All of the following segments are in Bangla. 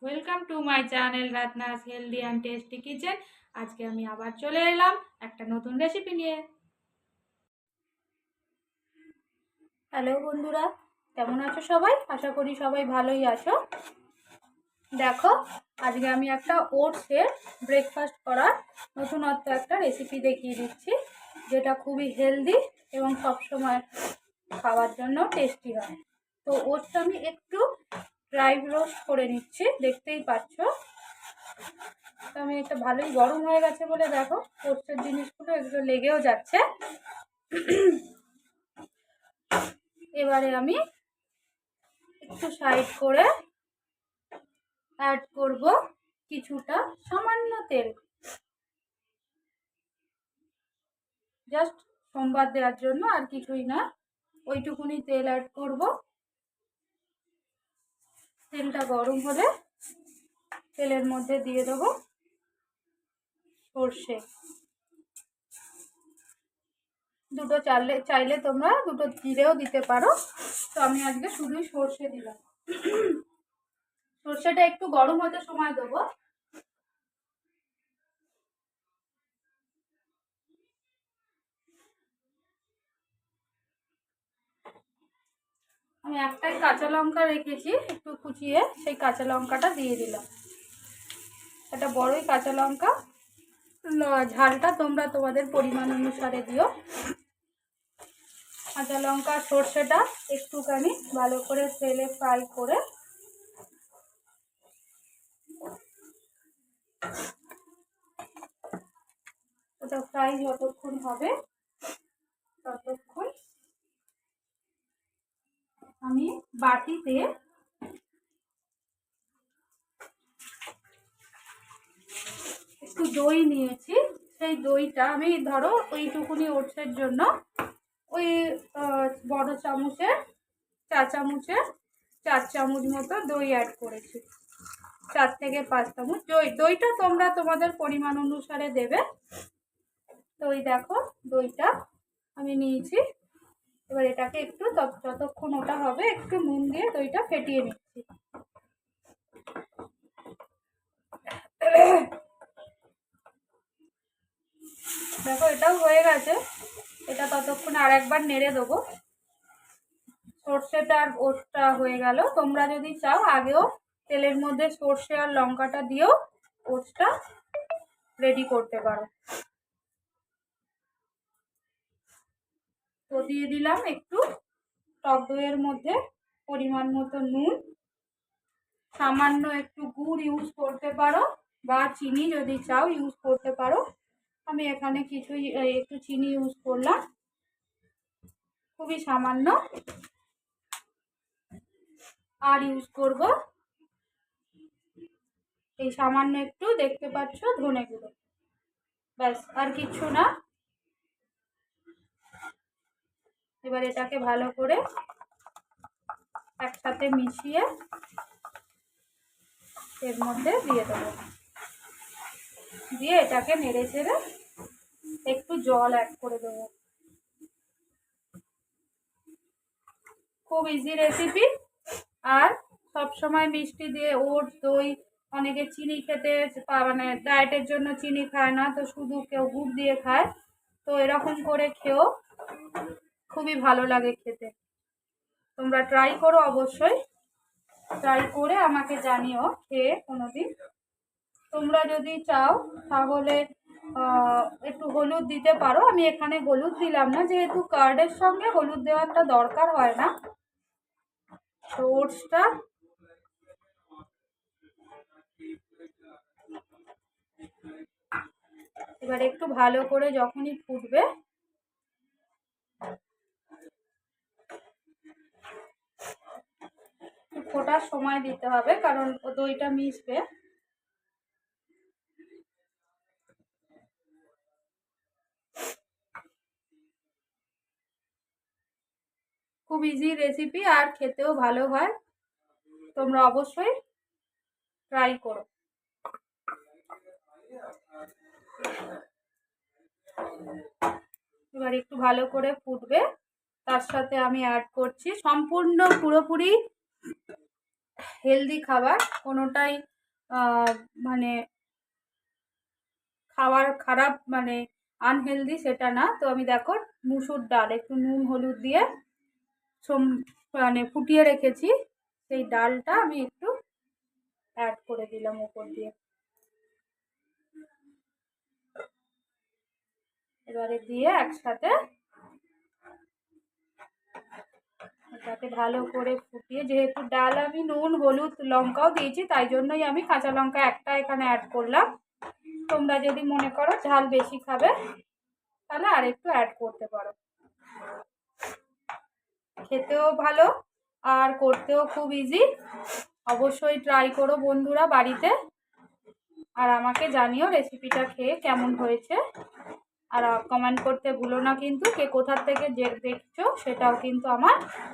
Welcome to my channel Ratna's healthy and tasty kitchen. আজকে আমি আবার চলে এলাম একটা নতুন রেসিপি নিয়ে। হ্যালো বন্ধুরা, কেমন আছো সবাই? আশা করি সবাই ভালোই আছো। দেখো, আজকে আমি একটা ওটসের ব্রেকফাস্ট করার নতুনত্ব একটা রেসিপি দেখিয়ে দিচ্ছি, যেটা খুবই হেলদি এবং সবসময় খাওয়ার জন্য টেস্টি হয়। তো ওটসটা আমি একটু ড্রাই রোস্ট করে নিচ্ছি, দেখতেই পাচ্ছ। আমি একটা ভালোই গরম হয়ে গেছে বলে দেখো ওটসের জিনিসগুলো এগুলো লেগেও যাচ্ছে। এবারে আমি একটু সাইড করে অ্যাড করব কিছুটা সামান্য তেল, জাস্ট সোমবার দেওয়ার জন্য, আর কিছুই না। ওইটুকুনি তেল অ্যাড করব। তেলটা গরম হলে তেলের মধ্যে দিয়ে দেবো সর্ষে। দুটো চাইলে তোমরা দুটো জিরেও দিতে পারো, তো আমি আজকে শুধুই সর্ষে দিলাম। সর্ষেটা একটু গরম হতে সময় দেবো। আমি একটাই কাঁচা লঙ্কা রেখেছি একটু কুচিয়ে, সেই কাঁচা লঙ্কাটা দিয়ে দিলাম। একটা বড়ই কাঁচা লঙ্কা, ঝালটা তোমরা তোমাদের পরিমাণ অনুসারে দিও। কাঁচা লঙ্কা সর্ষেটা একটুখানি ভালো করে তেলে ফ্রাই করে ওটা ফ্রাই যতক্ষণ হবে ততক্ষণ আমি বাটিতে একটু দই নিয়েছি। সেই দইটা আমি ধরো ওইটুকুনি ওটসের জন্য ওই বড় চামচের 4 চামচ মতো দই অ্যাড করেছি। 4 থেকে 5 চামচ দইটা তোমরা তোমাদের পরিমাণ অনুসারে দেবে। তো ওই দেখো দইটা আমি নিয়েছি। এবার এটাকে একটু যতক্ষণ ওটা হবে একটু নুন দিয়ে দইটা ফেটিয়ে নিচ্ছি। দেখো এটাও হয়ে গেছে। এটা ততক্ষণ আর একবার নেড়ে দেবো। সর্ষেটা আর ওটসটা হয়ে গেল। তোমরা যদি চাও আগেও তেলের মধ্যে সর্ষে আর লঙ্কাটা দিয়েও ওটসটা রেডি করতে পারো। তো দিয়ে দিলাম একটু টক দইয়ের মধ্যে পরিমাণ মতো নুন, সামান্য একটু গুড় ইউজ করতে পারো বা চিনি যদি চাও ইউজ করতে পারো। আমি এখানে একটু চিনি ইউজ করলাম, খুবই সামান্য। আর ইউজ করব এই সামান্য একটু, দেখতে পাচ্ছ, ধনে গুঁড়ো। ব্যাস, আর কিচ্ছু না। এবার এটাকে ভালো করে একসাথে মিশিয়ে এর মধ্যে দিয়ে দেবো। দিয়ে এটাকে নেড়ে চেড়ে একটু জল অ্যাড করে দেবো। খুব ইজি রেসিপি। আর সব সময় মিষ্টি দিয়ে ওটস দই, অনেকে চিনি খেতে মানে ডায়েটের জন্য চিনি খায় না, তো শুধু কেউ গুড় দিয়ে খায়। তো এরকম করে খেও, খুবই ভালো লাগে খেতে। তোমরা ট্রাই করো, অবশ্যই ট্রাই করে আমাকে জানিও খেয়ে কোনোদিন। তোমরা যদি চাও তাহলে একটু হলুদ দিতে পারো। আমি এখানে হলুদ দিলাম না, যেহেতু কার্ডের সঙ্গে হলুদ দেওয়াটা দরকার হয় না। তো ওটসটা এবার একটু ভালো করে যখনই ফুটবে ফোটার সময় দিতে হবে, কারণ দইটা মিশবে। খুব ইজি রেসিপি আর খেতেও ভালো হয়। তোমরা অবশ্যই ট্রাই করো। এবার একটু ভালো করে ফুটবে, তার সাথে আমি অ্যাড করছি সম্পূর্ণ পুরোপুরি হেলদি খাবার, কোনোটাই মানে খাওয়ার খারাপ মানে আনহেলদি সেটা না। তো আমি দেখো মুসুর ডাল একটু নুন হলুদ দিয়ে মানে ফুটিয়ে রেখেছি, সেই ডালটা আমি একটু অ্যাড করে দিলাম উপর দিয়ে। এবারে দিয়ে একসাথে এটাকে ভালো করে ফুটিয়ে, যেহেতু ডাল আমি নুন হলুদ লঙ্কাও দিয়েছি তাই জন্যই আমি কাঁচা লঙ্কা একটা এখানে অ্যাড করলাম। তোমরা যদি মনে করো ঝাল বেশি খাবে তাহলে আর একটু অ্যাড করতে পারো। খেতেও ভালো আর করতেও খুব ইজি। অবশ্যই ট্রাই করো বন্ধুরা বাড়িতে, আর আমাকে জানিও রেসিপিটা খেয়ে কেমন হয়েছে। আর কমেন্ট করতে ভুলো না কিন্তু, কে কোথার থেকে দেখছো সেটাও কিন্তু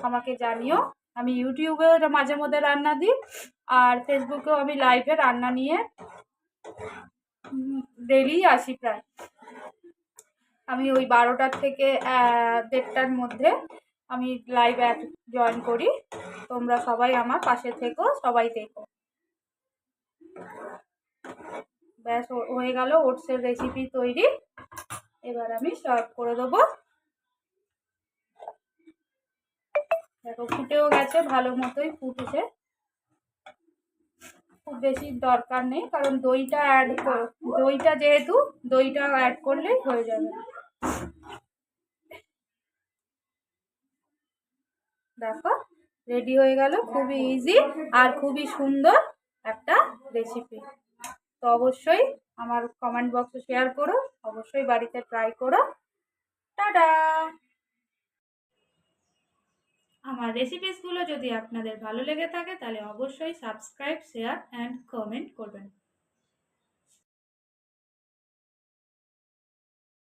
আমাকে জানিও। আমি ইউটিউবেও মাঝে মধ্যে রান্না দিই, আর ফেসবুকেও আমি লাইভে রান্না নিয়ে ডেলি আসি প্রায়। আমি ওই 12টার থেকে 1:30টার মধ্যে আমি লাইভ জয়েন করি। তোমরা সবাই আমার পাশে থেকো, সবাই দেখো। ব্যাস হয়ে গেল ওটসের রেসিপি তৈরি। এবার আমি সার্ভ করে দেবো। দেখো ফুটেও গেছে, ভালো মতোই ফুটেছে, খুব বেশি দরকার নেই কারণ দইটা যেহেতু দইটা অ্যাড করলেই হয়ে যাবে। দেখো রেডি হয়ে গেল, খুবই ইজি আর খুবই সুন্দর একটা রেসিপি। তো অবশ্যই আমার কমেন্ট বক্সে শেয়ার করো, অবশ্যই বাড়িতে ট্রাই করো। টাটা। আমার রেসিপিসগুলো যদি আপনাদের ভালো লেগে থাকে তাহলে অবশ্যই সাবস্ক্রাইব শেয়ার অ্যান্ড কমেন্ট করবেন।